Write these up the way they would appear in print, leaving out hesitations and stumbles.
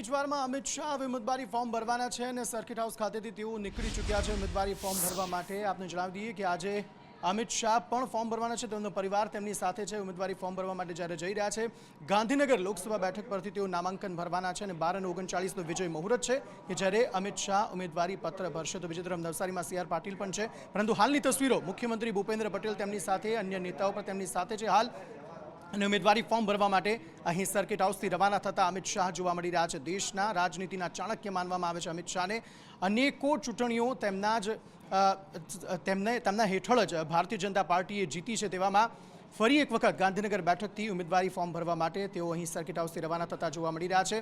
થોડી જ વારમાં અમિત શાહ હવે ઉમેદવારી ફોર્મ ભરવાના છે અને સર્કિટ હાઉસ ખાતેથી તેઓ નીકળી ચૂક્યા છે ઉમેદવારી ફોર્મ ભરવા માટે। આપને જણાવી દઈએ કે આજે અમિત શાહ પણ ફોર્મ ભરવાના છે, તેમનો પરિવાર તેમની સાથે છે। ઉમેદવારી ફોર્મ ભરવા માટે જ્યારે જઈ રહ્યા છે ગાંધીનગર લોકસભા બેઠક પરથી તેઓ નામાંકન ભરવાના છે અને 12 અને 39નો વિજય મુહૂર્ત છે કે જ્યારે અમિત શાહ ઉમેદવારી પત્ર ભરશે। તો બીજી તરફ નવસારીમાં સી આર પાટીલ પણ છે, પરંતુ હાલની તસવીરો મુખ્યમંત્રી ભૂપેન્દ્ર પટેલ તેમની સાથે, અન્ય નેતાઓ પણ તેમની સાથે છે હાલ, અને ઉમેદવારી ફોર્મ ભરવા માટે અહીં સર્કિટ હાઉસથી રવાના થતા અમિત શાહ જોવા મળી રહ્યા છે। દેશના રાજનીતિના ચાણક્ય માનવામાં આવે છે અમિત શાહને। અનેકો ચૂંટણીઓ તેમના હેઠળ જ ભારતીય જનતા પાર્ટીએ જીતી છે, તેવામાં ફરી એક વખત ગાંધીનગર બેઠકથી ઉમેદવારી ફોર્મ ભરવા માટે તેઓ અહીં સર્કિટ હાઉસથી રવાના થતા જોવા મળી રહ્યા છે।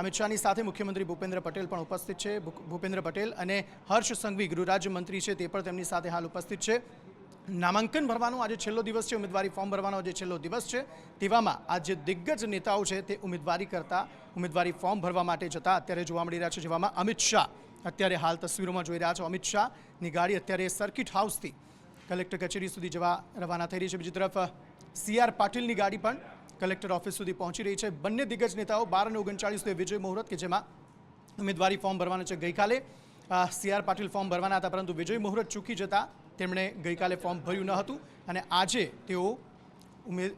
અમિત શાહની સાથે મુખ્યમંત્રી ભૂપેન્દ્ર પટેલ પણ ઉપસ્થિત છે। ભૂપેન્દ્ર પટેલ અને હર્ષ સંઘવી ગૃહ રાજ્યમંત્રી છે તે પણ તેમની સાથે હાલ ઉપસ્થિત છે। નામાંકન ભરવાનો આજે છેલ્લો દિવસ છે, ઉમેદવારી ફોર્મ ભરવાનો આજે છેલ્લો દિવસ છે, તેવામાં આ જે દિગ્ગજ નેતાઓ છે તે ઉમેદવારી ફોર્મ ભરવા માટે જતા અત્યારે જોવા મળી રહ્યા છે, જેવામાં અમિત શાહ અત્યારે હાલ તસવીરોમાં જોઈ રહ્યા છો। અમિત શાહની ગાડી અત્યારે સર્કિટ હાઉસથી કલેક્ટર કચેરી સુધી જવા રવાના થઈ રહી છે। બીજી તરફ સી આર પાટીલની ગાડી પણ કલેક્ટર ઓફિસ સુધી પહોંચી રહી છે। બંને દિગ્ગજ નેતાઓ 12 અને 39નો વિજય મુહૂર્ત કે જેમાં ઉમેદવારી ફોર્મ ભરવાના છે। ગઈકાલે સી આર પાટીલ ફોર્મ ભરવાના હતા, પરંતુ વિજય મુહૂર્ત ચૂકી જતા તેમણે ગઈકાલે ફોર્મ ભર્યું ન હતું અને આજે તેઓ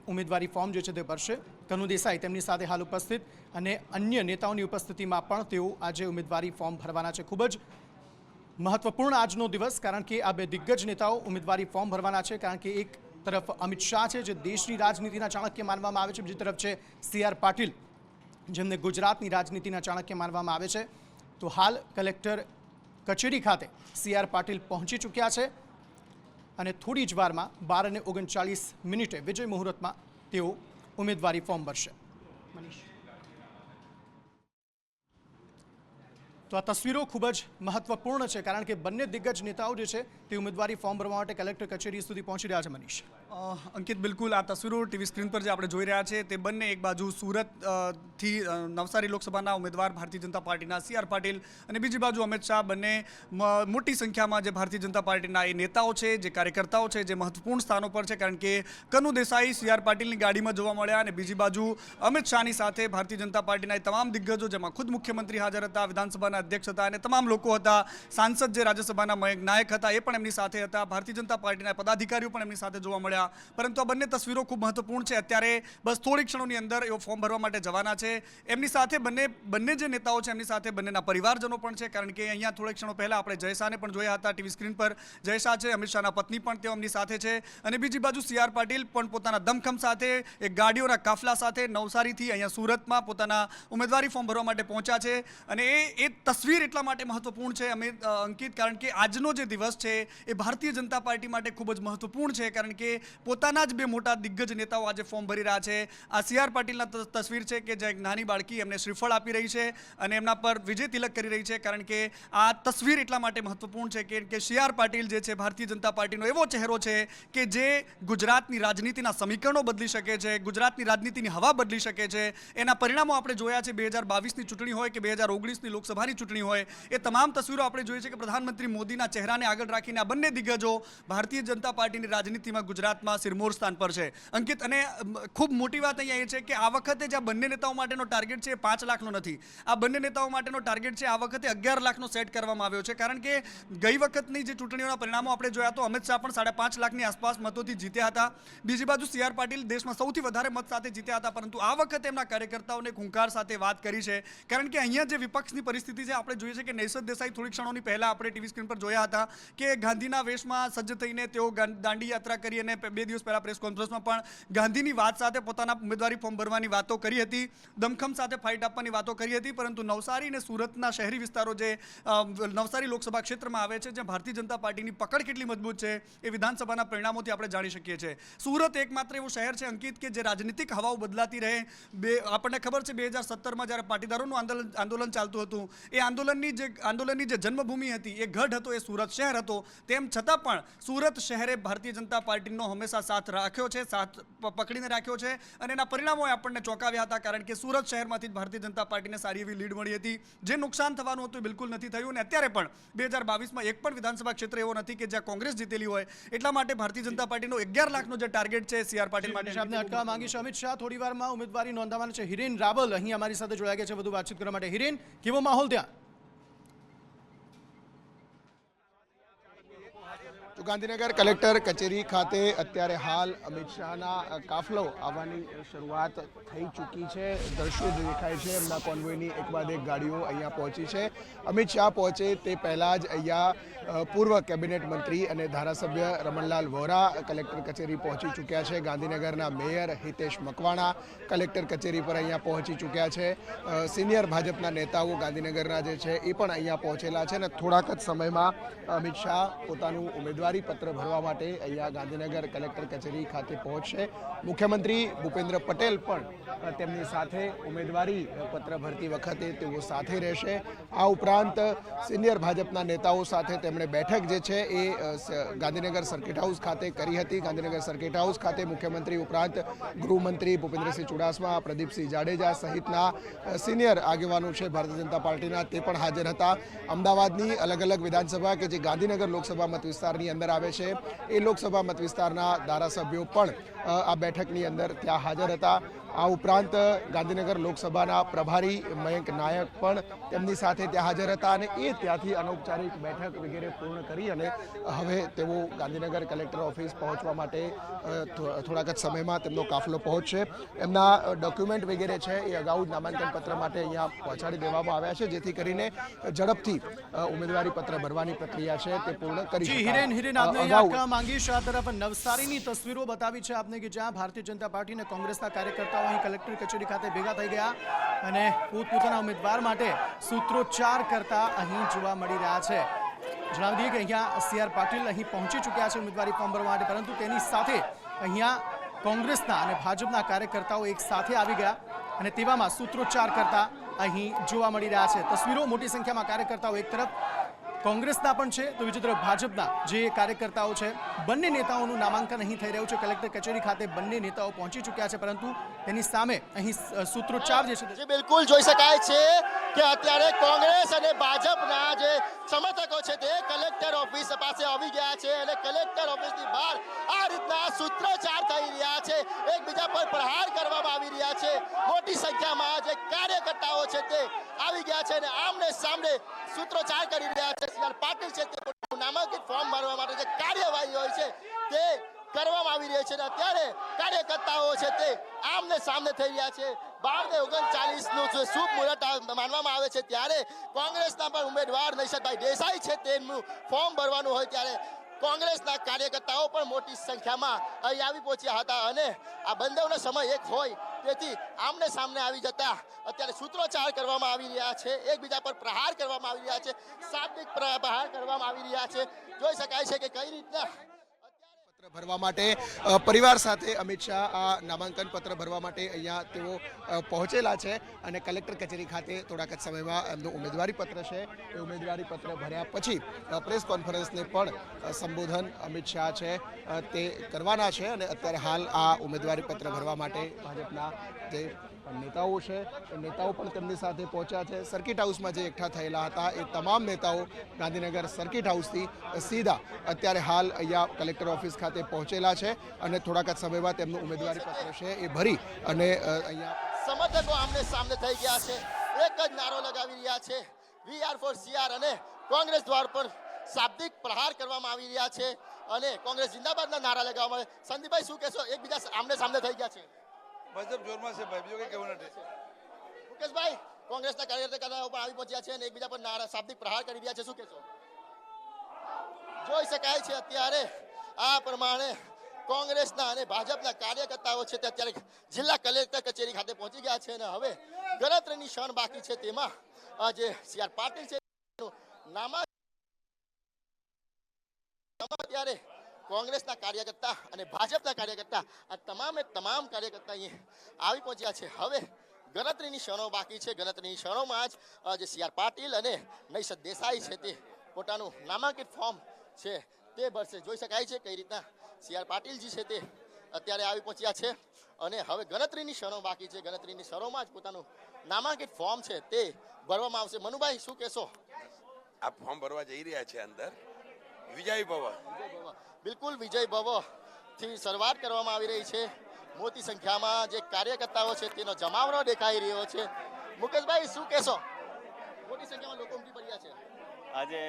ઉમેદવારી ફોર્મ જે છે તે ભરશે। કનુ દેસાઈ તેમની સાથે હાલ ઉપસ્થિત અને અન્ય નેતાઓની ઉપસ્થિતિમાં પણ તેઓ આજે ઉમેદવારી ફોર્મ ભરવાના છે। ખૂબ જ મહત્વપૂર્ણ આજનો દિવસ, કારણ કે આ બે દિગ્ગજ નેતાઓ ઉમેદવારી ફોર્મ ભરવાના છે। કારણ કે એક તરફ અમિત શાહ છે જે દેશની રાજનીતિના ચાણક્ય માનવામાં આવે છે, બીજી તરફ છે સી આર પાટીલ જેમને ગુજરાતની રાજનીતિના ચાણક્ય માનવામાં આવે છે। તો હાલ કલેક્ટર કચેરી ખાતે સી આર પાટીલ પહોંચી ચૂક્યા છે અને થોડી જ વારમાં 12 અને 39 વિજય મુહૂર્તમાં તેઓ ઉમેદવારી ફોર્મ ભરશે। તો આ તસવીરો ખૂબ જ મહત્વપૂર્ણ છે, કારણ કે બંને દિગ્ગજ નેતાઓ જે છે તે ઉમેદવારી ફોર્મ ભરવા માટે કલેક્ટર કચેરી સુધી પહોંચી રહ્યા છે। મનીષ, અંકિત, બિલકુલ આ તસવીરો ટીવી સ્ક્રીન પર જે આપણે જોઈ રહ્યા છે તે બંને એક બાજુ સુરતથી નવસારી લોકસભાના ઉમેદવાર ભારતીય જનતા પાર્ટીના સી આર પાટીલ અને બીજી બાજુ અમિત શાહ, બંને મોટી સંખ્યામાં જે ભારતીય જનતા પાર્ટીના એ નેતાઓ છે, જે કાર્યકર્તાઓ છે, જે મહત્વપૂર્ણ સ્થાનો પર છે। કારણ કે કનુ દેસાઈ સી આર પાટીલની ગાડીમાં જોવા મળ્યા અને બીજી બાજુ અમિત શાહની સાથે ભારતીય જનતા પાર્ટીના તમામ દિગ્ગજો, જેમાં ખુદ મુખ્યમંત્રી હાજર હતા, વિધાનસભાના અધ્યક્ષ હતા અને તમામ લોકો હતા, સાંસદ જે રાજ્યસભાના મયંક નાયક હતા એ પણ એમની સાથે હતા, ભારતીય જનતા પાર્ટીના પદાધિકારીઓ પણ એમની સાથે જોવા મળ્યા। પરંતુ આ બંને તસવીરો ખૂબ મહત્વપૂર્ણ છે। અત્યારે બસ થોડી ક્ષણોની અંદર એઓ ફોર્મ ભરવા માટે જવાના છે। એમની સાથે બંને જે નેતાઓ છે એમની સાથે બંનેના પરિવારજનો પણ છે, કારણ કે અહીંયા થોડી ક્ષણો પહેલા આપણે જય શાહને પણ જોયા હતા ટીવી સ્ક્રીન પર। જય શાહ છે, અમિત શાહના પત્ની પણ તેઓ એમની સાથે છે અને બીજી બાજુ સી આર પાટીલ પણ પોતાના દમખમ સાથે એક ગાડીઓના કાફલા સાથે નવસારીથી અહીંયા સુરતમાં પોતાના ઉમેદવારી ફોર્મ ભરવા માટે પહોંચ્યા છે। અને એ તસવીર એટલા માટે મહત્વપૂર્ણ છે અંકિત, કારણ કે આજનો જે દિવસ છે એ ભારતીય જનતા પાર્ટી માટે ખૂબ જ મહત્વપૂર્ણ છે, કારણ કે પોતાના જ બે મોટા દિગ્ગજ નેતાઓ આજે ફોર્મ ભરી રહ્યા છે। આ સી આર પાટીલના તસવીર છે કે જ્યાં એક નાની બાળકી એમને શ્રીફળ આપી રહી છે અને એમના પર વિજય તિલક કરી રહી છે, કારણ કે આ તસવીર એટલા માટે મહત્વપૂર્ણ છે કે સી આર પાટીલ જે છે ભારતીય જનતા પાર્ટીનો એવો ચહેરો છે કે જે ગુજરાતની રાજનીતિના સમીકરણો બદલી શકે છે, ગુજરાતની રાજનીતિની હવા બદલી શકે છે। એના પરિણામો આપણે જોયા છે 2022ની ચૂંટણી હોય કે 2019ની લોકસભાની ચૂંટણી હોય, એ તમામ તસવીરો આપણે જોઈ છે કે પ્રધાનમંત્રી મોદીના ચહેરાને આગળ રાખીને આ બંને દિગ્ગજો ભારતીય જનતા પાર્ટીની રાજનીતિમાં ગુજરાતમાં સિરમોર સ્થાન પર છે અંકિત। અને ખૂબ મોટી વાત અહીંયા એ છે કે આ વખતે જે બંને નેતાઓ માટેનો ટાર્ગેટ છે એ 5 લાખનો નથી, આ બંને નેતાઓ માટેનો ટાર્ગેટ છે આ વખતે 11 લાખનો સેટ કરવામાં આવ્યો છે। કારણ કે ગઈ વખતની જે ચૂંટણીઓના પરિણામો આપણે જોયા તો અમિત શાહ પણ 5.5 લાખની આસપાસ મતોથી જીત્યા હતા, બીજી બાજુ સી આર પાટીલ દેશમાં સૌથી વધારે મત સાથે જીત્યા હતા, પરંતુ આ વખતે એમના કાર્યકર્તાઓને હુંકાર સાથે વાત કરી છે। કારણ કે અહીંયા જે વિપક્ષની પરિસ્થિતિ છે આપણે જોઈએ છે કે નૈસદ દેસાઈ થોડી ક્ષણોની પહેલા આપણે ટીવી સ્ક્રીન પર જોયા હતા કે ગાંધીના વેશમાં સજ્જ થઈને તેઓ દાંડી યાત્રા કરી અને 2 દિવસ પહેલા પ્રેસ કોન્ફરન્સમાં પણ ગાંધીની વાત સાથે પોતાના ઉમેદવારી ફોર્મ ભરવાની વાતો કરી હતી, દમખમ સાથે ફાઇટ આપવાની વાતો કરી હતી। પરંતુ નવસારી અને સુરતના શહેરી વિસ્તારો જે નવસારી લોકસભા ક્ષેત્રમાં આવે છે, જ્યાં ભારતીય જનતા પાર્ટીની પકડ કેટલી મજબૂત છે એ વિધાનસભાના પરિણામોથી આપણે જાણી શકીએ છીએ। સુરત એકમાત્ર એવું શહેર છે અંકિત કે જે રાજનીતિક હવાઓ બદલાતી રહે। આપણને ખબર છે 2017માં જ્યારે પાટીદારોનું આંદોલન ચાલતું હતું એ આંદોલનની જે જન્મભૂમિ હતી એ ગઢ હતો, એ સુરત શહેર હતો. તેમ છતાં પણ સુરત શહેરે ભારતીય જનતા પાર્ટીનો હંમેશા સાથ રાખ્યો છે, સાથ પકડીને રાખ્યો છે અને એના પરિણામો આપણને ચોંકાવ્યા હતા. કારણ કે સુરત શહેરમાંથી જ ભારતીય જનતા પાર્ટીને સારી એવી લીડ મળી હતી. જે નુકસાન થવાનું હતું એ બિલકુલ નથી થયું અને અત્યારે પણ 2022માં એક પણ વિધાનસભા ક્ષેત્ર એવો નથી કે જ્યાં કોંગ્રેસ જીતેલી હોય. એટલા માટે ભારતીય જનતા પાર્ટીનો 11 લાખનો જે ટાર્ગેટ છે સી આર પાટીલ માટે આપને અટકાવવા માંગીશ. અમિત શાહ થોડી વારમાં ઉમેદવારી નોંધાવવાના છે. હિરેન રાવલ અહીં અમારી સાથે જોડાયા ગયા છે વધુ વાતચીત કરવા માટે. હિરેન, કેવો માહોલ ત્યાં? તો ગાંધીનગર કલેક્ટર કચેરી ખાતે અત્યારે હાલ અમિત શાહના કાફલો આવવાની શરૂઆત થઈ ચૂકી છે. દ્રશ્યો જે દેખાય છે એમના કોન્વોયની એક બાદ એક ગાડીઓ અહીંયા પહોંચી છે. અમિત શાહ પહોંચે તે પહેલાં જ અહીંયા પૂર્વ કેબિનેટ મંત્રી અને ધારાસભ્ય રમણલાલ વોરા કલેક્ટર કચેરી પહોંચી ચૂક્યા છે. ગાંધીનગરના મેયર હિતેશ મકવાણા કલેક્ટર કચેરી પર અહીંયા પહોંચી ચૂક્યા છે. સિનિયર ભાજપના નેતાઓ ગાંધીનગરના જે છે એ પણ અહીંયા પહોંચેલા છે અને થોડાક જ સમયમાં અમિત શાહ પોતાનું ઉમેદવારી પત્ર ભરવા માટે અહીંયા ગાંધીનગર કલેક્ટર કચેરી ખાતે પહોંચશે. મુખ્યમંત્રી ભૂપેન્દ્ર પટેલ પણ તેમની સાથે ઉમેદવારી પત્ર ભરતી વખતે તેઓ સાથે રહેશે. આ ઉપરાંત સિનિયર ભાજપના નેતાઓ સાથે તેમણે બેઠક જે છે એ ગાંધીનગર સર્કિટ હાઉસ ખાતે કરી હતી. ગાંધીનગર સર્કિટ હાઉસ ખાતે મુખ્યમંત્રી ઉપરાંત ગૃહમંત્રી ભૂપેન્દ્રસિંહ ચુડાસમા, પ્રદીપસિંહ જાડેજા સહિતના સિનિયર આગેવાનો છે ભારતીય જનતા પાર્ટીના, તે પણ હાજર હતા. અમદાવાદની અલગ અલગ વિધાનસભા કે જે ગાંધીનગર લોકસભા મત વિસ્તારની અંદર આવે છે એ લોકસભા મત વિસ્તારના ધારાસભ્યો પણ આ બેઠકની અંદર ત્યાં હાજર હતા. આ ઉપરાંત ગાંધીનગર લોકસભાના પ્રભારી મયંક નાયક પણ તેમની સાથે ત્યાં હાજર હતા અને એ ત્યાંથી અનૌપચારિક બેઠક વગેરે પૂર્ણ કરી અને હવે તેઓ ગાંધીનગર કલેક્ટર ઓફિસ પહોંચવા માટે થોડાક જ સમયમાં તેમનો કાફલો પહોંચશે. એમના ડોક્યુમેન્ટ વગેરે છે એ અગાઉ જ નામાંકન પત્ર માટે અહીંયા પહોંચાડી દેવામાં આવ્યા છે જેથી કરીને ઝડપથી ઉમેદવારી પત્ર ભરવાની પ્રક્રિયા છે તે પૂર્ણ કરી શકાય. હિરેન, આપને અહીંયા અટકાવવા માંગીશ. આ તરફ નવસારીની તસવીરો બતાવી છે આપને કે જ્યાં ભારતીય જનતા પાર્ટી અને કોંગ્રેસના કાર્યકર્તાઓ અહીં કલેક્ટર કચેરી ખાતે ભેગા થઈ ગયા અને પોતપોતાના ઉમેદવાર માટે સૂત્રોચ્ચાર કરતા અહીં જોવા મળી રહ્યા છે. જણાવી દઈએ કે અહીંયા સી આર પાટીલ અહીં પહોંચી ચૂક્યા છે ઉમેદવારી ફોર્મ ભરવા માટે, પરંતુ તેની સાથે અહીંયા કોંગ્રેસના અને ભાજપના કાર્યકર્તાઓ એક સાથે આવી ગયા અને તેવામાં સૂત્રોચ્ચાર કરતા અહીં જોવા મળી રહ્યા છે. તસવીરો, મોટી સંખ્યામાં કાર્યકર્તાઓ એક તરફ કોંગ્રેસના પણ છે તો બીજી તરફ ભાજપના જે કાર્યકર્તાઓ છે. બંને નેતાઓનું નામાંકન અહીં થઈ રહ્યું છે. કલેક્ટર કચેરી ખાતે બંને નેતાઓ પહોંચી ચૂક્યા છે, પરંતુ તેની સામે અહીં સૂત્રોચ્ચાર જે છે બિલકુલ જોઈ શકાય છે કે અત્યારે કોંગ્રેસ અને ભાજપના જે સમર્થકો છે તે કલેક્ટર ઓફિસ પાસે આવી ગયા છે અને કલેક્ટર ઓફિસની બહાર આ રીતના સૂત્રોચ્ચાર થઈ રહ્યા છે. એકબીજા પર પ્રહાર કરવામાં આવી રહ્યા છે. મોટી સંખ્યામાં જે કાર્યકર્તાઓ છે તે આવી ગયા છે અને આમને સામને સૂત્રોચ્ચાર કરી રહ્યા છે. સી આર પાટીલ છે તે નામાંકિત ફોર્મ ભરવા માટે જે કાર્યવાહી હોય છે તે કરવામાં આવી રહી છે અને અત્યારે કાર્યકર્તાઓ છે તે આમને સામને થઈ રહ્યા છે. 12:39નું જે શુભ મુહૂર્ત માનવામાં આવે છે ત્યારે કોંગ્રેસના પણ ઉમેદવાર નૈશદભાઈ દેસાઈ છે તેમનું ફોર્મ ભરવાનું હોય ત્યારે કોંગ્રેસના કાર્યકર્તાઓ પણ મોટી સંખ્યામાં અહીં આવી પહોંચ્યા હતા અને આ બંનેનો સમય એક હોય તેથી આમને સામને આવી જતા અત્યારે સૂત્રોચ્ચાર કરવામાં આવી રહ્યા છે. એકબીજા પર પ્રહાર કરવામાં આવી રહ્યા છે. શાબ્દિક પ્રહાર કરવામાં આવી રહ્યા છે. જોઈ શકાય છે કે કઈ રીતના પત્ર ભરવા માટે પરિવાર સાથે અમિત શાહ આ નામાંકન પત્ર ભરવા માટે અહીંયા તેઓ પહોંચેલા છે અને કલેક્ટર કચેરી ખાતે થોડાક જ સમયમાં એમનું ઉમેદવારી પત્ર છે એ ઉમેદવારી પત્ર ભર્યા પછી પ્રેસ કોન્ફરન્સને પણ સંબોધન અમિત શાહ છે તે કરવાના છે અને અત્યારે હાલ આ ઉમેદવારી પત્ર ભરવા માટે ભાજપના જે નેતાઓ છે એ નેતાઓ પણ તેમની સાથે પહોંચ્યા છે. સર્કિટ હાઉસમાં જે એકઠા થયેલા હતા એ તમામ નેતાઓ ગાંધીનગર સર્કિટ હાઉસથી સીધા અત્યારે હાલ અહીંયા કલેક્ટર ઓફિસ ખાતે પહોંચેલા છે અને થોડાક જ સમયમાં તેમનું ઉમેદવારી પત્ર છે એ ભરી અને અહીંયા સમર્થકો આમને સામને થઈ ગયા છે. એક જ નારો લગાવી રહ્યા છે, વી આર ફોર સીઆર, અને કોંગ્રેસ દ્વારા પણ શાબ્દિક પ્રહાર કરવામાં આવી રહ્યા છે અને કોંગ્રેસ જિંદાબાદના નારા લગાવવામાં આવે. સંદીપભાઈ, શું કહેશો? એકબીજા આમને સામને થઈ ગયા છે. ભાજપ જોરમાં છે ભાઈ, બીજું કંઈ કહેવું નથી. મુકેશભાઈ, કોંગ્રેસના કાર્યકર્તાઓ પણ આવી પહોંચ્યા છે અને એકબીજા પર નારા શાબ્દિક પ્રહાર કરી રહ્યા છે, શું કહેશો? જોઈ શકાય છે અત્યારે આ પ્રમાણે કોંગ્રેસના અને ભાજપના કાર્યકર્તાઓ છે તે અત્યારે જિલ્લા કલેક્ટર કચેરી ખાતે પહોંચી ગયા છે અને હવે ગણતરીની ક્ષણ બાકી છે તેમાં જે સી આર પાટીલ છે ત્યારે કોંગ્રેસના કાર્યકર્તા અને ભાજપના કાર્યકર્તા આ તમામે તમામ કાર્યકર્તા અહીં આવી પહોંચ્યા છે. હવે ગણતરીની ક્ષણો બાકી છે. ગણતરીની ક્ષણોમાં જ જે સી આર પાટીલ અને નૈષદ દેસાઈ છે તે પોતાનું નામાંકિત ફોર્મ છે તે ભરશે. જોઈ શકાય છે કઈ રીતના સી આર પાટીલજી છે તે અત્યારે આવી પહોંચ્યા છે અને હવે ગણતરીની ક્ષણો બાકી છે. ગણતરીની ક્ષણોમાં જ પોતાનું નામાંકિત ફોર્મ છે તે ભરવામાં આવશે. મનુભાઈ, શું કહેશો? આ ફોર્મ ભરવા જઈ રહ્યા છે અંદર વિજય ભવ. બિલકુલ, વિજય ભવ થી શરૂઆત કરવામાં આવી રહી છે. મોટી સંખ્યામાં જે કાર્યકર્તાઓ છે તેનો જમાવડો દેખાઈ રહ્યો છે. મુકેશભાઈ, શું કહેશો? મોટી સંખ્યામાં લોકો ઉમટી પડ્યા છે. આજે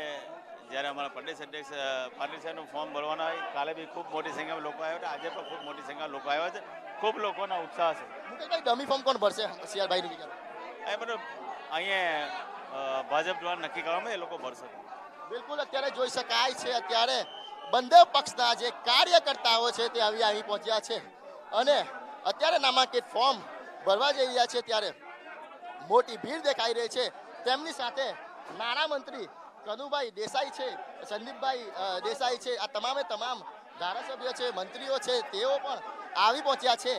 જ્યારે અમારા પ્રદેશ અધ્યક્ષ પાટીલ સાહેબનું ફોર્મ ભરવાના હોય, કાલે બી ખૂબ મોટી સંખ્યામાં લોકો આવ્યા હતા, આજે પણ ખૂબ મોટી સંખ્યામાં લોકો આવ્યા છે. ખૂબ લોકોના ઉત્સાહ છે. મુકેશભાઈ, ડમી ફોર્મ કોણ ભરશે સીઆરભાઈની જગ્યાએ? એ બધું અહીંયા ભાજપ દ્વારા નક્કી કરવામાં એ લોકો ભરશે. બિલકુલ, અત્યારે જોઈ શકાય છે અત્યારે બંને પક્ષના જે કાર્યકર્તાઓ છે તે આવી પહોંચ્યા છે અને અત્યારે નામાંકિત ફોર્મ ભરવા જઈ રહ્યા છે. ત્યારે મોટી ભીડ દેખાઈ રહી છે. તેમની સાથે નાણામંત્રી કનુભાઈ દેસાઈ છે, સંદીપભાઈ દેસાઈ છે, આ તમામે તમામ ધારાસભ્યો છે, મંત્રીઓ છે, તેઓ પણ આવી પહોંચ્યા છે.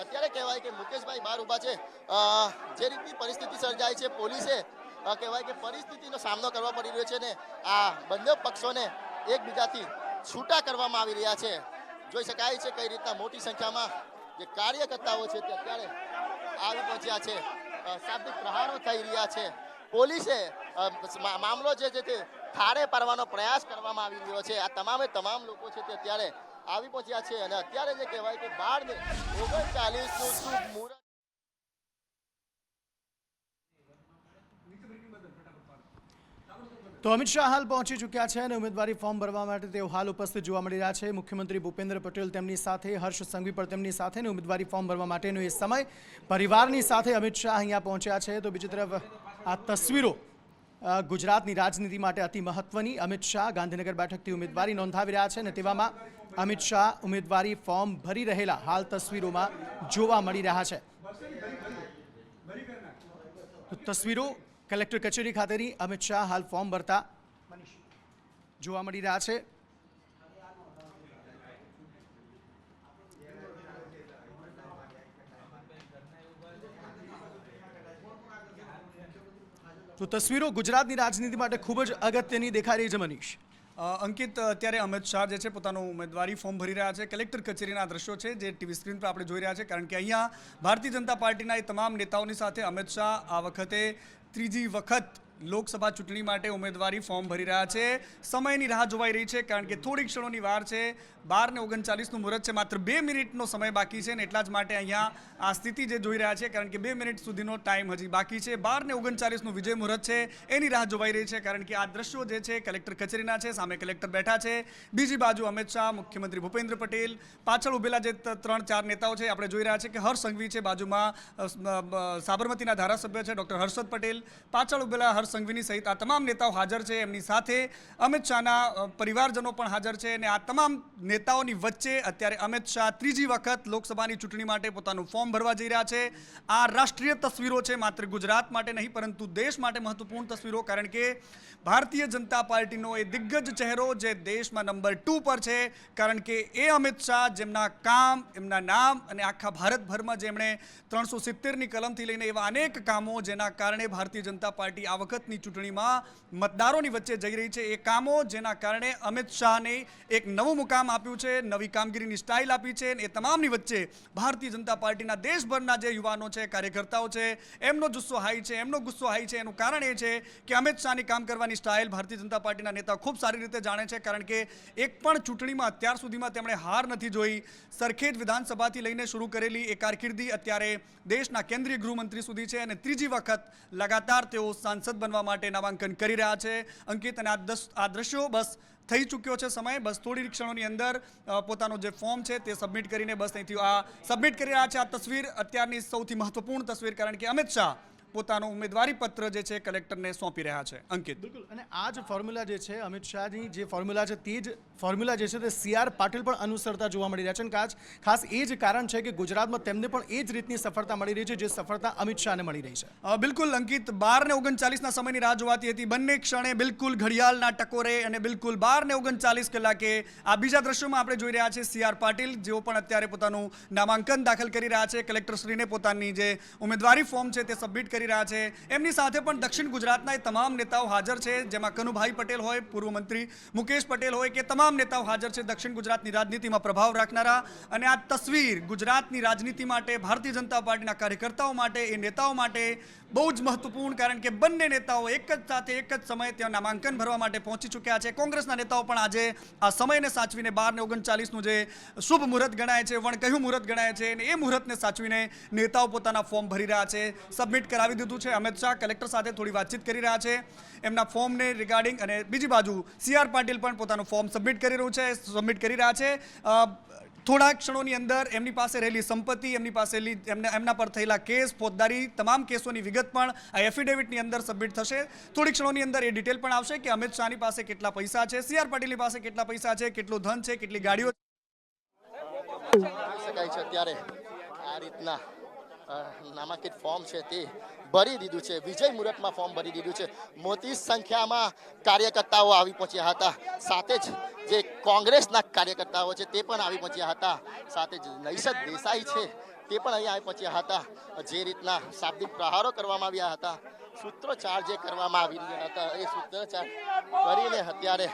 અત્યારે કહેવાય કે મુકેશભાઈ બહાર ઊભા છે. જે રીતની પરિસ્થિતિ સર્જાય છે, પોલીસે કહેવાય કે પરિસ્થિતિનો સામનો કરવા પડી રહ્યો છે ને આ બંને પક્ષોને એકબીજાથી છૂટા કરવામાં આવી રહ્યા છે. જોઈ શકાય છે કઈ રીતના મોટી સંખ્યામાં જે કાર્યકર્તાઓ છે તે અત્યારે આવી પહોંચ્યા છે. શાબ્દિક પ્રહારો થઈ રહ્યા છે. પોલીસે મામલો જે છે તે ઠારે પાડવાનો પ્રયાસ કરવામાં આવી રહ્યો છે. આ તમામે તમામ લોકો છે તે અત્યારે આવી પહોંચ્યા છે અને અત્યારે જે કહેવાય કે 12/39નું શુભ મુહૂર્ત તો અમિત શાહ હાલ પહોંચી ચૂક્યા છે અને ઉમેદવારી ફોર્મ ભરવા માટે તેઓ હાલ ઉપસ્થિત જોવા મળી રહ્યા છે. મુખ્યમંત્રી ભૂપેન્દ્ર પટેલ તેમની સાથે, હર્ષ સંઘવી પણ તેમની સાથે અને ઉમેદવારી ફોર્મ ભરવા માટેનો એ સમય પરિવારની સાથે અમિત શાહ અહીંયા પહોંચ્યા છે. તો બીજી તરફ આ તસવીરો ગુજરાતની રાજનીતિ માટે અતિ મહત્વની. અમિત શાહ ગાંધીનગર બેઠકથી ઉમેદવારી નોંધાવી રહ્યા છે અને તેવામાં અમિત શાહ ઉમેદવારી ફોર્મ ભરી રહેલા હાલ તસવીરોમાં જોવા મળી રહ્યા છે. તો તસવીરો કલેક્ટર કચેરી ખાતેની અમિત શાહ હાલ ફોર્મ ભરતા જોવા મળી રહ્યા છે. તો તસવીરો ગુજરાતની રાજનીતિ માટે ખૂબ જ અગત્યની દેખાઈ રહી છે. મનીષ, અંકિત, અત્યારે અમિત શાહ જે છે પોતાનું ઉમેદવારી ફોર્મ ભરી રહ્યા છે. કલેક્ટર કચેરીના દ્રશ્યો છે જે ટીવી સ્ક્રીન પર આપણે જોઈ રહ્યા છે. કારણ કે અહીંયા ભારતીય જનતા પાર્ટીના એ તમામ નેતાઓની સાથે અમિત શાહ આ વખતે ત્રીજી વખત લોકસભા ચૂંટણી માટે ઉમેદવારી ફોર્મ ભરી રહ્યા છે. સમયની રાહ જોવાઈ રહી છે કારણ કે થોડીક ક્ષણોની વાર છે. 12:39નું મુહૂર્ત છે. માત્ર 2 મિનિટનો સમય બાકી છે અને એટલા જ માટે અહીંયા આ સ્થિતિ જે જોઈ રહ્યા છે કારણ કે 2 મિનિટ સુધીનો ટાઈમ હજી બાકી છે. 12:39નું વિજય મુહૂર્ત છે એની રાહ જોવાઈ રહી છે કારણ કે આ દ્રશ્યો જે છે કલેક્ટર કચેરીના છે. સામે કલેક્ટર બેઠા છે, બીજી બાજુ અમિત શાહ, મુખ્યમંત્રી ભૂપેન્દ્ર પટેલ, પાછળ ઉભેલા જે 3-4 નેતાઓ છે આપણે જોઈ રહ્યા છે કે હર્ષ સંઘવી છે, બાજુમાં સાબરમતીના ધારાસભ્ય છે ડૉક્ટર હર્ષદ પટેલ, પાછળ ઉભેલા હર્ષ સંઘવીની સહિત આ તમામ નેતાઓ હાજર છે. એમની સાથે અમિત શાહના પરિવારજનો પણ હાજર છે અને આ તમામ નેતાઓની વચ્ચે અત્યારે અમિત શાહ ત્રીજી વખત લોકસભાની ચૂંટણી માટે પોતાનું ફોર્મ ભરવા જઈ રહ્યા છે. આ રાષ્ટ્રીય તસવીરો છે, માત્ર ગુજરાત માટે નહીં પરંતુ દેશ માટે મહત્વપૂર્ણ તસવીરો. કારણ કે ભારતીય જનતા પાર્ટીનો એ દિગ્ગજ ચહેરો જે દેશમાં નંબર 2 પર છે કારણ કે એ અમિત શાહ જેમના કામ, એમના નામ અને આખા ભારતભરમાં જેમણે 370ની કલમથી લઈને એવા અનેક કામો જેના કારણે ભારતીય જનતા પાર્ટી આ વખતની ચૂંટણીમાં મતદારોની વચ્ચે જઈ રહી છે. એ કામો જેના કારણે અમિત શાહને એક નવું મુકામ આપ્યું છે, નવી કામગીરીની સ્ટાઇલ આપી છે. એ તમામની વચ્ચે ભારતીય જનતા પાર્ટીના દેશભરના જે યુવાનો છે, કાર્યકર્તાઓ છે, એમનો જુસ્સો હાઈ છે, એમનો ગુસ્સો હાઈ છે. એનું કારણ એ છે કે અમિત શાહની કામ કરવાની સ્ટાઇલ ભારતીય જનતા પાર્ટીના નેતા ખૂબ સારી રીતે જાણે છે. કારણ કે એક પણ ચૂંટણીમાં અત્યાર સુધીમાં તેમણે હાર નથી જોઈ. સરખેજ વિધાનસભાથી લઈને શરૂ કરેલી એ કારકિર્દી અત્યારે દેશના કેન્દ્રીય ગૃહમંત્રી સુધી છે અને ત્રીજી વખત લગાતાર તેઓ સાંસદ બનવા માટે નામાંકન કરી રહ્યા છે. અંકિત, અને આ દ્રશ્યો બસ થઈ ચૂક્યો છે સમય. બસ થોડી ક્ષણોની અંદર પોતાનો જે ફોર્મ છે તે સબમિટ કરીને બસ અહીંથી આ સબમિટ કરી રહ્યા છે. આ તસવીર અત્યારની સૌથી મહત્વપૂર્ણ તસવીર કારણ કે અમિત શાહ પોતાનો ઉમેદવારી પત્ર જે છે કલેક્ટરને સોંપી રહ્યા છે. અંકિત. બિલકુલ, અને આ જ ફોર્મ્યુલા જે છે અમિત શાહની જે ફોર્મ્યુલા છે તે જ ફોર્મ્યુલા જે છે તે CR પાટીલ પણ અનુસરતા જોવા મળી રહ્યા છે, અને ખાસ એ જ કારણ છે કે ગુજરાતમાં તેમને પણ એ જ રીતની સફળતા મળી રહી છે જે સફળતા અમિત શાહને મળી રહી છે. બિલકુલ અંકિત, 12:39 સમયની રાહ જોવાતી હતી. બંને ક્ષણે બિલકુલ ઘડિયાળના ટકોરે અને બિલકુલ 12:39 કલાકે આ બીજા દ્રશ્યોમાં આપણે જોઈ રહ્યા છીએ CR પાટીલ, જેઓ પણ અત્યારે પોતાનું નામાંકન દાખલ કરી રહ્યા છે. કલેક્ટરશ્રીને પોતાની જે ઉમેદવારી ફોર્મ છે તે સબમિટ કરી રહ્યા છે. એમની સાથે પણ દક્ષિણ ગુજરાતના તમામ નેતાઓ હાજર છે, જેમાં કનુભાઈ પટેલ હોય, પૂર્વ મંત્રી મુકેશ પટેલ હોય કે તમામ નેતાઓ હાજર છે દક્ષિણ ગુજરાતની રાજનીતિમાં પ્રભાવ રાખનારા. અને આ તસવીર ગુજરાતની રાજનીતિ માટે, ભારતીય જનતા પાર્ટીના કાર્યકર્તાઓ માટે, એ નેતાઓ માટે બહુ જ મહત્વપૂર્ણ, કારણ કે બંને નેતાઓ એક જ સાથે એક જ સમયે ત્યાં નામાંકન ભરવા માટે પહોંચી ચૂક્યા છે. કોંગ્રેસના નેતાઓ પણ આજે આ સમયને સાચવીને 12:39નું જે શુભ મુહૂર્ત ગણાય છે, વણકહ્યું મુહૂર્ત ગણાય છે, અને એ મુહૂર્તને સાચવીને નેતાઓ પોતાના ફોર્મ ભરી રહ્યા છે. સબમિટ કરાવી દીધું છે. અમિત શાહ કલેક્ટર સાથે થોડી વાતચીત કરી રહ્યા છે એમના ફોર્મને રિગાર્ડિંગ, અને બીજી બાજુ CR પાટીલ પણ પોતાનું ફોર્મ સબમિટ કરી રહ્યા છે. થોડા ક્ષણોની અંદર એમની પાસે રહેલી સંપત્તિ, એમની પાસે એમના પર થયેલા કેસ, ફોજદારી તમામ કેસોની વિગત પણ આ એફિડેવિટની અંદર સબમિટ થશે. થોડી ક્ષણોની અંદર એ ડિટેલ પણ આવશે કે અમિત શાહની પાસે કેટલા પૈસા છે, CR પાટીલની પાસે કેટલા પૈસા છે, કેટલું ધન છે, કેટલી ગાડીઓ શકાય છે. અત્યારે આ રીતના નામાંકિત ફોર્મ છે તે ભરી દીધું છે. વિજય મુહૂર્તમાં ફોર્મ ભરી દીધું છે. મોટી સંખ્યામાં કાર્યકર્તાઓ આવી પહોંચ્યા હતા. સાથે જ જે કોંગ્રેસના કાર્યકર્તાઓ છે તે પણ આવી પહોંચ્યા હતા. સાથે જ નૈષદ દેસાઈ છે તે પણ અહીંયા આવી પહોંચ્યા હતા. જે રીતના શાબ્દિક પ્રહારો કરવામાં આવ્યા હતા, સૂત્રોચ્ચાર જે કરવામાં આવી રહ્યા હતા, એ સૂત્રોચ્ચાર કરીને અત્યારે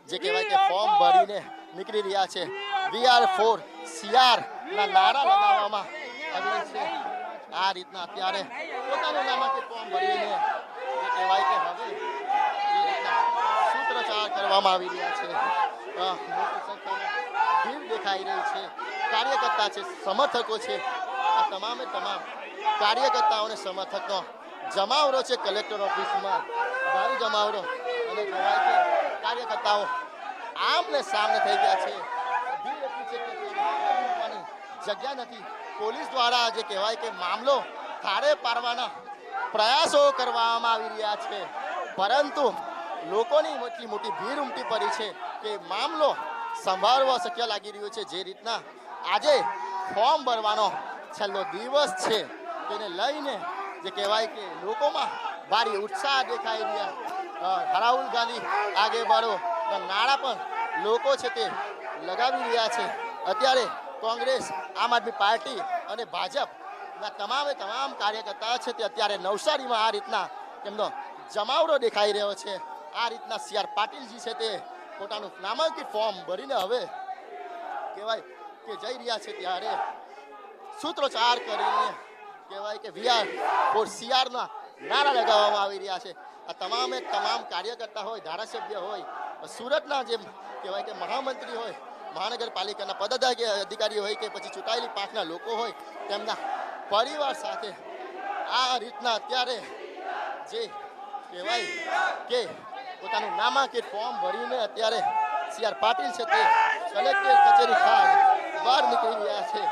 જે કહેવાય કે ફોર્મ ભરીને નીકળી રહ્યા છે. We are for CR ના નારા લગાવવામાં આવી રહી છે. આ રીતના અત્યારે પોતાનું નામાંકિત ફોર્મ ભરીને જે કહેવાય કે હવે જે રીતના સૂત્રોચ્ચાર કરવામાં આવી રહ્યા છે. મોટી સંખ્યામાં ભીડ દેખાઈ રહી છે. કાર્યકર્તા છે, સમર્થકો છે. આ તમામે તમામ કાર્યકર્તાઓને સમર્થકનો જમાવડો છે કલેક્ટર ઓફિસમાં. ભારે જમાવડો, અને કહેવાય કે કાર્યકર્તાઓ આમને સામને થઈ ગયા છે. ભીડ એટલી છે કે જગ્યા નથી. પોલીસ દ્વારા જે કહેવાય કે મામલો થાળે પાડવાના પ્રયાસો કરવામાં આવી રહ્યા છે, પરંતુ લોકોની મોટી ભીડ ઉમટી પડી છે કે મામલો સંભાળવો શક્ય લાગી રહ્યો છે. જે રીતના આજે ફોર્મ ભરવાનો છેલ્લો દિવસ છે તેને લઈને જે કહેવાય કે લોકોમાં ભારે ઉત્સાહ દેખાઈ રહ્યા. રાહુલ ગાંધી આગે બઢો નારા પણ લોકો છે તે લગાવી રહ્યા છે. અત્યારે કોંગ્રેસ, આમ આદમી પાર્ટી અને ભાજપના તમામ કાર્યકર્તા છે તે અત્યારે નવસારીમાં આ રીતના તેમનો જમાવડો દેખાઈ રહ્યો છે. આ રીતના CR પાટીલજી છે તે પોતાનું નામાંકિત ફોર્મ ભરીને હવે કહેવાય કે જઈ રહ્યા છે. ત્યારે સૂત્રોચ્ચાર કરીને કહેવાય કે We are for CR ના નારા લગાવવામાં આવી રહ્યા છે. આ તમામે તમામ કાર્યકર્તા હોય, ધારાસભ્ય હોય, સુરતના જે કહેવાય કે મહામંત્રી હોય, મહાનગરપાલિકાના પદાધિકારીઓ હોય કે પછી ચૂંટાયેલી પાંખના લોકો હોય, તેમના પરિવાર સાથે આ રીતના અત્યારે જે કહેવાય કે પોતાનું નામાંકિત ફોર્મ ભરીને અત્યારે CR પાટીલ છે તે કલેક્ટર કચેરી ખાતે બહાર નીકળી રહ્યા છે.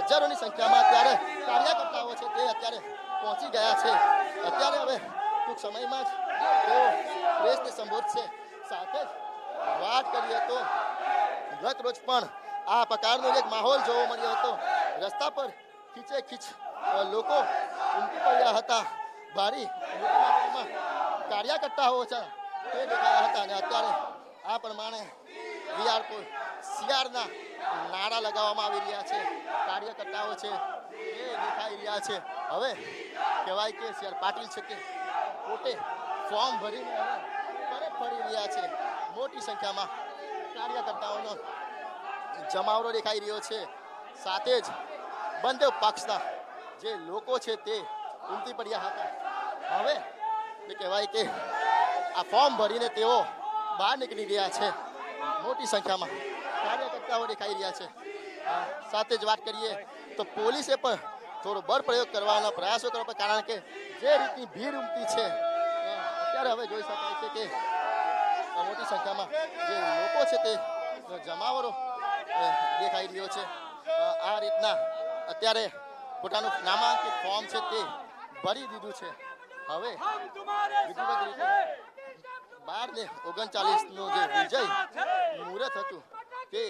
હજારોની સંખ્યામાં અત્યારે કાર્યકર્તાઓ છે તે અત્યારે પહોંચી ગયા છે. અત્યારે હવે ટૂંક સમયમાં જ તેઓ પ્રેસને સંબોધશે. સાથે જ વાત કરીએ તો ગત રોજ પણ આ પ્રકારનો એક માહોલ જોવા મળ્યો હતો. રસ્તા પર ખીચ લોકો ઉમટી પડ્યા હતા. ભારે મોટી માત્રામાં કાર્યકર્તાઓ છે તે દેખાયા હતા. અને અત્યારે આ પ્રમાણે We are for CR ના નારા લગાવવામાં આવી રહ્યા છે. કાર્યકર્તાઓ છે એ દેખાઈ રહ્યા છે. હવે કહેવાય કે CR પાટીલ છે તે પોતે ફોર્મ ભરીને હવે પરત ફરી રહ્યા છે. મોટી સંખ્યામાં કાર્યકર્તાઓનો જમાવડો દેખાઈ રહ્યો છે. સાથે જ બંને પક્ષના જે લોકો છે તે ઉમટી પડ્યા હતા. હવે એ કહેવાય કે આ ફોર્મ ભરીને તેઓ બહાર નીકળી રહ્યા છે. મોટી સંખ્યામાં કાર્યકર્તાઓ દેખાઈ રહ્યા છે. સાથે જ વાત કરીએ તો પોલીસે પણ થોડો બળ પ્રયોગ કરવાના પ્રયાસો કરવા, કારણ કે જે રીતની ભીડ ઉમટી છે અત્યારે હવે જોઈ શકાય છે કે મોટી સંખ્યામાં જે લોકો છે તે જમાવડો દેખાઈ રહ્યો છે. આ રીતના અત્યારે પોતાનું નામાંકિત ફોર્મ છે તે ભરી દીધું છે. હવે વિધિવત રીતે 12 ને 39 નું જે વિજય મુહૂર્ત હતું તે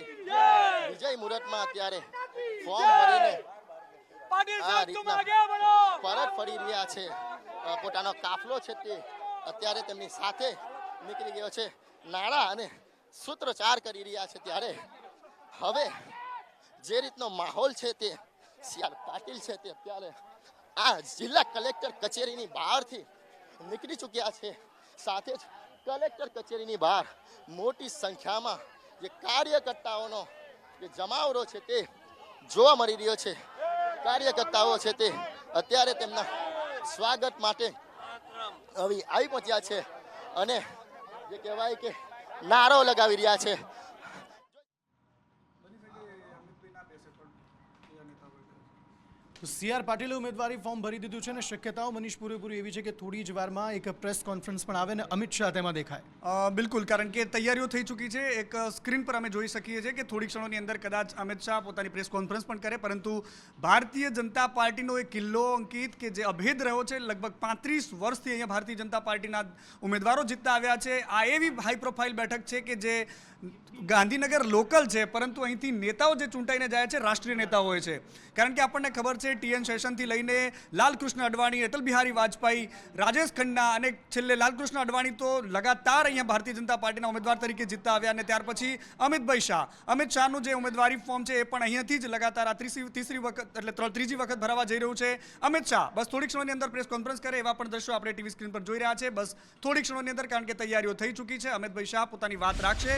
વિજય મુહૂર્તમાં અત્યારે ફોર્મ ભરીને આ રીતના પરત ફરી રહ્યા છે. પોતાનો કાફલો છે તે અત્યારે તેમની સાથે નીકળી ગયો છે. નાણાં અને સૂત્રોચ્ચાર કરી રહ્યા છે. ત્યારે હવે જે રીતનો માહોલ છે તે સી આર પાટીલ છે તે અત્યારે આ જિલ્લા કલેક્ટર કચેરીની બહારથી નીકળી ચૂક્યા છે. સાથે જ કલેક્ટર કચેરીની બહાર મોટી સંખ્યામાં જે કાર્યકર્તાઓનો જે જમાવડો છે તે જોવા મળી રહ્યો છે. કાર્યકર્તાઓ છે તે અત્યારે તેમના સ્વાગત માટે આવી પહોંચ્યા છે અને જે કહેવાય કે નારો લગાવી રહ્યા છે. સી આર પાટીલે ઉમેદવારી ફોર્મ ભરી દીધું છે અને શક્યતાઓ મનીષ પૂરેપૂરી એવી છે કે થોડી જ વારમાં એક પ્રેસ કોન્ફરન્સ પણ આવે અને અમિત શાહ તેમાં દેખાય. બિલકુલ, કારણ કે તૈયારીઓ થઈ ચૂકી છે. એક સ્ક્રીન પર અમે જોઈ શકીએ છીએ કે થોડી ક્ષણોની અંદર કદાચ અમિત શાહ પોતાની પ્રેસ કોન્ફરન્સ પણ કરે, પરંતુ ભારતીય જનતા પાર્ટીનો એક કિલ્લો અંકિત કે જે અભેદ રહ્યો છે, લગભગ 35 વર્ષથી અહીંયા ભારતીય જનતા પાર્ટીના ઉમેદવારો જીતતા આવ્યા છે. આ એવી હાઈ પ્રોફાઇલ બેઠક છે કે જે ગાંધીનગર લોકલ છે, પરંતુ અહીંથી નેતાઓ જે ચૂંટાઈને જાય છે રાષ્ટ્રીય નેતાઓ હોય છે. કારણ કે આપણને ખબર છે TN શેષનથી લઈને લાલકૃષ્ણ અડવાણી, અટલ બિહારી વાજપેયી, રાજેશ ખન્ના અને છેલ્લે લાલકૃષ્ણ અડવાણી તો લગાતાર અહીંયા ભારતીય જનતા પાર્ટીના ઉમેદવાર તરીકે જીતતા આવ્યા. અને ત્યાર પછી અમિત શાહનું જે ઉમેદવારી ફોર્મ છે એ પણ અહીંયાથી જ લગાતાર આ ત્રીજી વખત ભરાવા જઈ રહ્યું છે. અમિત શાહ બસ થોડી ક્ષણોની અંદર પ્રેસ કોન્ફરન્સ કરે એવા પણ દ્રશ્યો આપણે ટીવી સ્ક્રીન પર જોઈ રહ્યા છે. બસ થોડી ક્ષણોની અંદર, કારણ કે તૈયારીઓ થઈ ચૂકી છે. અમિતભાઈ શાહ પોતાની વાત રાખશે,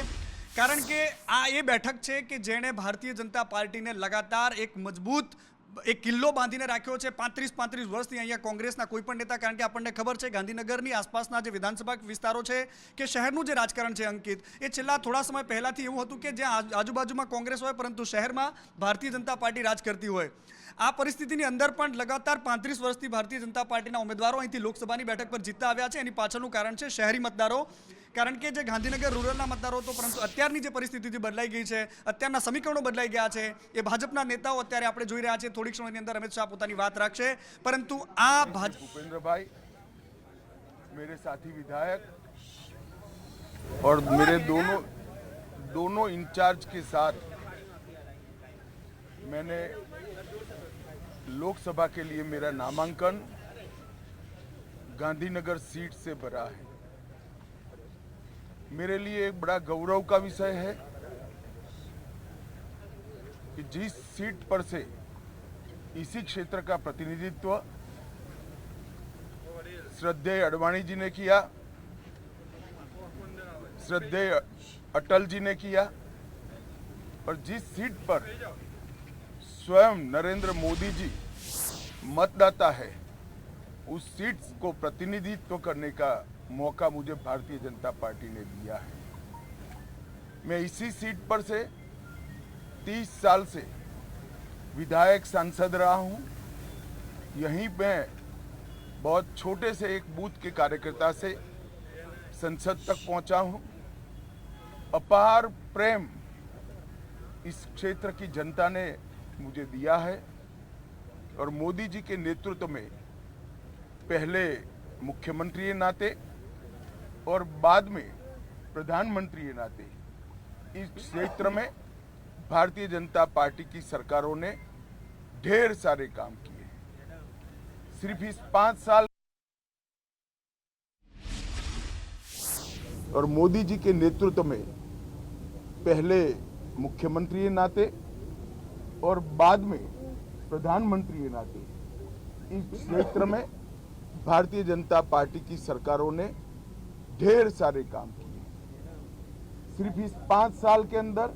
કારણ કે આ એ બેઠક છે કે જેણે ભારતીય જનતા પાર્ટીને લગાતાર એક મજબૂત એક કિલ્લો બાંધીને રાખ્યો છે. 35 વર્ષથી અહીંયા કોંગ્રેસના કોઈ પણ નેતા, કારણ કે આપણને ખબર છે ગાંધીનગરની આસપાસના જે વિધાનસભા વિસ્તારો છે કે શહેરનું જે રાજકારણ છે અંકિત, એ છેલ્લા થોડા સમય પહેલાથી એવું હતું કે જ્યાં આજુબાજુમાં કોંગ્રેસ હોય પરંતુ શહેરમાં ભારતીય જનતા પાર્ટી રાજ કરતી હોય. આ પરિસ્થિતિની અંદર પણ લગાતાર 35 વર્ષથી ભારતીય જનતા પાર્ટીના ઉમેદવારો અહીંથી લોકસભાની બેઠક પર જીતતા આવ્યા છે. એની પાછળનું કારણ છે શહેરી મતદારો, કારણ કે જે ગાંધીનગર રૂરલના મતદારો હતો, પરંતુ અત્યારની જે પરિસ્થિતિ બદલાઈ ગઈ છે, અત્યારના સમીકરણો બદલાઈ ગયા છે. એ ભાજપના નેતાઓ અત્યારે આપણે જોઈ રહ્યા છે. થોડી ક્ષણોની અંદર અમિત શાહ પોતાની વાત રાખશે, પરંતુ આ भूपेंद्र भाई मेरे साथी विधायक और मेरे दोनों इंचार्ज के साथ मैंने लोकसभा के लिए मेरा नामांकन गांधीनगर सीट से भरा है. मेरे लिए एक बड़ा गौरव का विषय है कि जिस सीट पर से इसी क्षेत्र का प्रतिनिधित्व श्रद्धेय अडवाणी जी ने किया, श्रद्धेय अटल जी ने किया, और जिस सीट पर स्वयं नरेंद्र मोदी जी मतदाता है, उस सीट को प्रतिनिधित्व करने का मौका मुझे भारतीय जनता पार्टी ने दिया है. मैं इसी सीट पर से 30 साल से विधायक सांसद रहा हूं. यहीं मैं बहुत छोटे से एक बूथ के कार्यकर्ता से संसद तक पहुंचा हूं. अपार प्रेम इस क्षेत्र की जनता ने मुझे दिया है और मोदी जी के नेतृत्व में पहले मुख्यमंत्री नाते और बाद में प्रधानमंत्री नाते इस क्षेत्र में भारतीय जनता पार्टी की सरकारों ने ढेर सारे काम किए. सिर्फ इस 5 साल और मोदी जी के नेतृत्व में पहले मुख्यमंत्री नाते और बाद में प्रधानमंत्री नाते इस क्षेत्र में भारतीय जनता पार्टी की सरकारों ने ढेर सारे काम किए. सिर्फ इस 5 साल के अंदर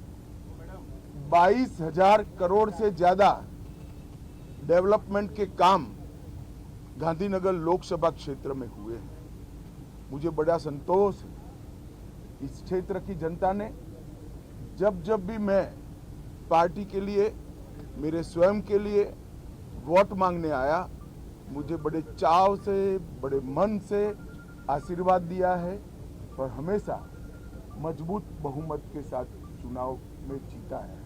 22,000 करोड़ से ज्यादा डेवलपमेंट के काम गांधीनगर लोकसभा क्षेत्र में हुए हैं. मुझे बड़ा संतोष है. इस क्षेत्र की जनता ने जब भी मैं पार्टी के लिए, मेरे स्वयं के लिए वोट मांगने आया, मुझे बड़े चाव से, बड़े मन से आशीर्वाद दिया है और हमेशा मजबूत बहुमत के साथ चुनाव में जीता है.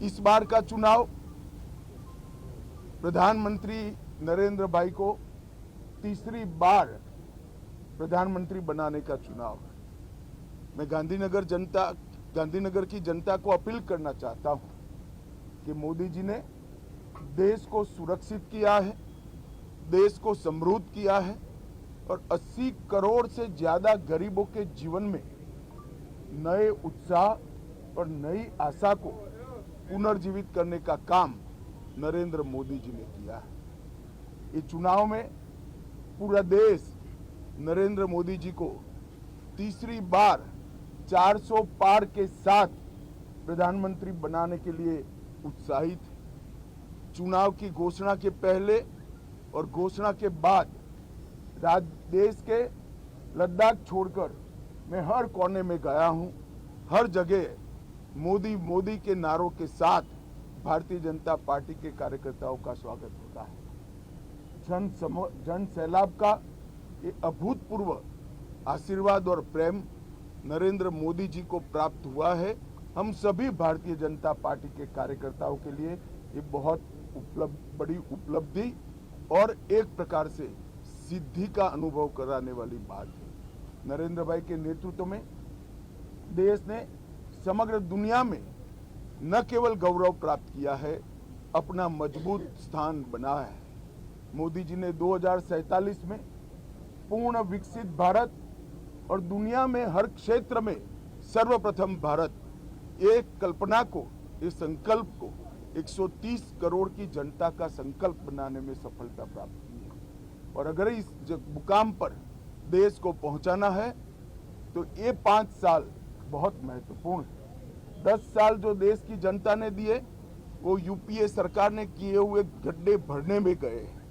इस बार का चुनाव प्रधानमंत्री नरेंद्र भाई को तीसरी बार प्रधानमंत्री बनाने का चुनाव है। मैं गांधीनगर की जनता को अपील करना चाहता हूं कि मोदी जी ने देश को सुरक्षित किया है, देश को समृद्ध किया है और 80 करोड़ से ज्यादा गरीबों के जीवन में नए उत्साह और नई आशा को पुनर्जीवित करने का काम नरेंद्र मोदी जी ने किया है। ये चुनाव में पूरा देश नरेंद्र मोदी जी को तीसरी बार 400 पार के साथ प्रधानमंत्री बनाने के लिए उत्साहित है। चुनाव की घोषणा के पहले और घोषणा के बाद देश के लद्दाख छोड़कर मैं हर कोने में गया हूं। हर जगह मोदी मोदी के नारों के साथ भारतीय जनता पार्टी के कार्यकर्ताओं का स्वागत होता है। जन सैलाब का ये अभूतपूर्व आशीर्वाद और प्रेम नरेंद्र मोदी जी को प्राप्त हुआ है। हम सभी भारतीय जनता पार्टी के कार्यकर्ताओं के लिए ये बहुत बड़ी उपलब्धि और एक प्रकार से सिद्धि का अनुभव कराने वाली बात है। नरेंद्र भाई के नेतृत्व में देश ने समग्र दुनिया में न केवल गौरव प्राप्त किया है, अपना मजबूत स्थान बनाया है। मोदी जी ने 2047 में पूर्ण विकसित भारत और दुनिया में हर क्षेत्र में सर्वप्रथम भारत, एक कल्पना को, इस संकल्प को 130 करोड़ की जनता का संकल्प बनाने में सफलता प्राप्त की है। और अगर इस मुकाम पर देश को पहुंचाना है तो ये 5 साल बहुत महत्वपूर्ण है। 10 साल जो देश की जनता ने दिए वो यूपीए सरकार ने किए हुए गड्ढे भरने में गए हैं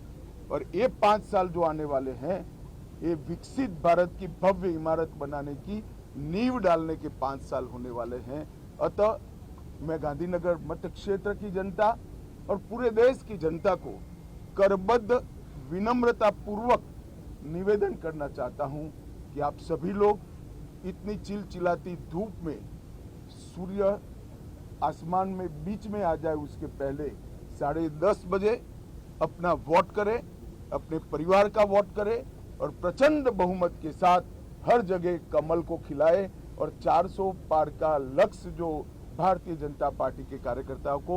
और ये 5 साल जो आने वाले हैं ये विकसित भारत की भव्य इमारत बनाने की नींव डालने के 5 साल होने वाले हैं। अतः मैं गांधीनगर मत क्षेत्र की जनता और पूरे देश की जनता को करबद्ध विनम्रता पूर्वक निवेदन करना चाहता हूं कि आप सभी लोग इतनी चिलचिलाती धूप में सूर्य आसमान में बीच में आ जाए उसके पहले 10:30 बजे अपना वोट करें, अपने परिवार का वोट करें और प्रचंड बहुमत के साथ हर जगह कमल को खिलाए और 400 पार का लक्ष्य जो भारतीय जनता पार्टी के कार्यकर्ताओं को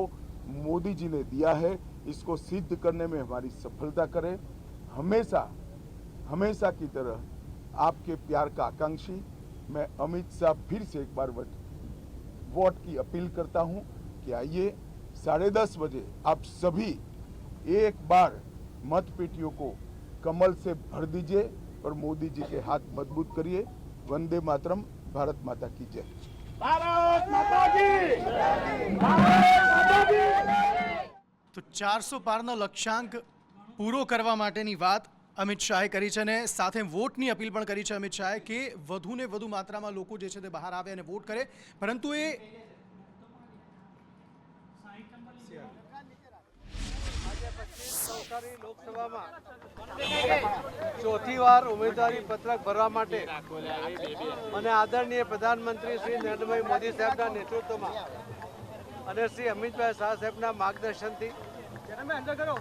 मोदी जी ने दिया है इसको सिद्ध करने में हमारी सफलता करें। हमेशा की तरह आपके प्यार का आकांक्षी मैं अमित शाह फिर से एक बार वोट की अपील करता हूं कि आइए 10:30 बजे आप सभी एक बार मत पेटियों को कमल से भर दीजिए और मोदी जी के हाथ मजबूत करिए। वंदे मातरम। भारत माता की जय। भारत माता की, भारत माता की। તો 400 પારનો લક્ષ્યાંક પૂરો કરવા માટેની વાત અમિત શાહે કરી છે અને સાથે વોટની અપીલ પણ કરી છે અમિત શાહે કે વધુ ને વધુ માત્રામાં લોકો જે છે તે બહાર આવે અને વોટ કરે, પરંતુ એ નવસારી લોકસભામાં ચોથી વાર ઉમેદવારી પત્રક ભરવા માટે અને આદરણીય પ્રધાનમંત્રી શ્રી નરેન્દ્રભાઈ મોદી સાહેબના નેતૃત્વમાં અને શ્રી અમિતભાઈ શાહ સાહેબના માર્ગદર્શનથી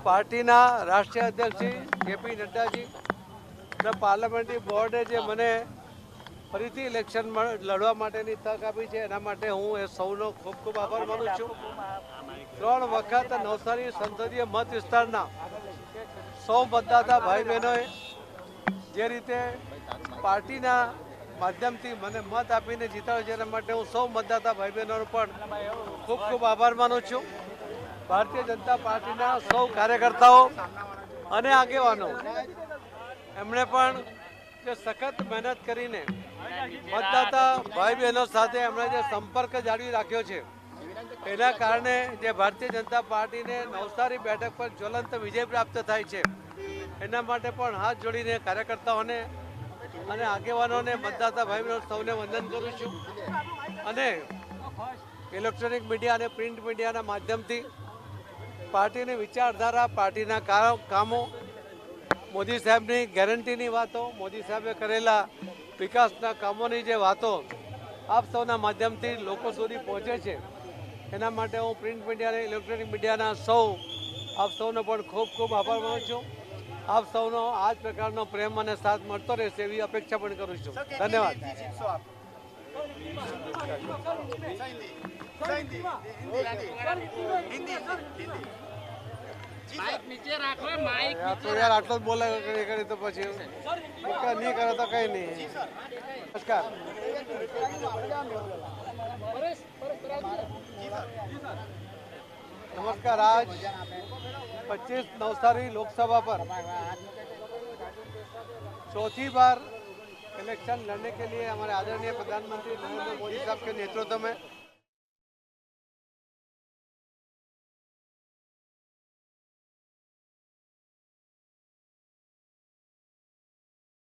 પાર્ટીના રાષ્ટ્રીય અધ્યક્ષ શ્રી જેપી નડ્ડાજી અને પાર્લામેન્ટરી બોર્ડે જે મને ફરીથી ઇલેક્શન લડવા માટેની તક આપી છે એના માટે હું એ સૌનો ખૂબ ખૂબ આભાર માનું છું। 3 વખત નવસારી સંસદીય મત વિસ્તારના 100 મતદાતા ભાઈ બહેનોએ જે રીતે પાર્ટીના માધ્યમથી મને મત આપીને જીતાડ્યો છે એના માટે હું સૌ મતદાતા ભાઈ બહેનોનો પણ ખૂબ ખૂબ આભાર માનું છું। ભારતીય જનતા પાર્ટીના સૌ કાર્યકર્તાઓ અને આગેવાનો એમણે પણ જે સખત મહેનત કરીને મતદાતા ભાઈ બહેનો સાથે એમણે જે સંપર્ક જાળવી રાખ્યો છે એના કારણે જે ભારતીય જનતા પાર્ટીને નવસારી બેઠક પર જ્વલંત વિજય પ્રાપ્ત થાય છે એના માટે પણ હાથ જોડીને કાર્યકર્તાઓને અને આગેવાનોને મતદાતા ભાઈ બહેનો સૌને વંદન કરું છું અને ઇલેક્ટ્રોનિક મીડિયા અને પ્રિન્ટ મીડિયાના માધ્યમથી પાર્ટીની વિચારધારા, પાર્ટીના કામો, મોદી સાહેબની ગેરંટીની વાતો, મોદી સાહેબે કરેલા વિકાસના કામોની જે વાતો આપ સૌના માધ્યમથી લોકો સુધી પહોંચે છે એના માટે હું પ્રિન્ટ મીડિયા અને ઇલેક્ટ્રોનિક મીડિયાના સૌ આપ સૌનો પણ ખૂબ ખૂબ આભાર માનું છું. આપ સૌનો આ જ પ્રકારનો પ્રેમ અને સાથ મળતો રહેશે એવી અપેક્ષા પણ કરું છું. ધન્યવાદ. તો યાર આટલો જ બોલે કરી તો પછી નહીં કરે તો કઈ નહીં. નમસ્કાર. नमस्कार. आज 25 नवसारी लोकसभा पर चौथी बार इलेक्शन लड़ने के लिए हमारे आदरणीय प्रधानमंत्री नरेंद्र मोदी साहब के नेतृत्व में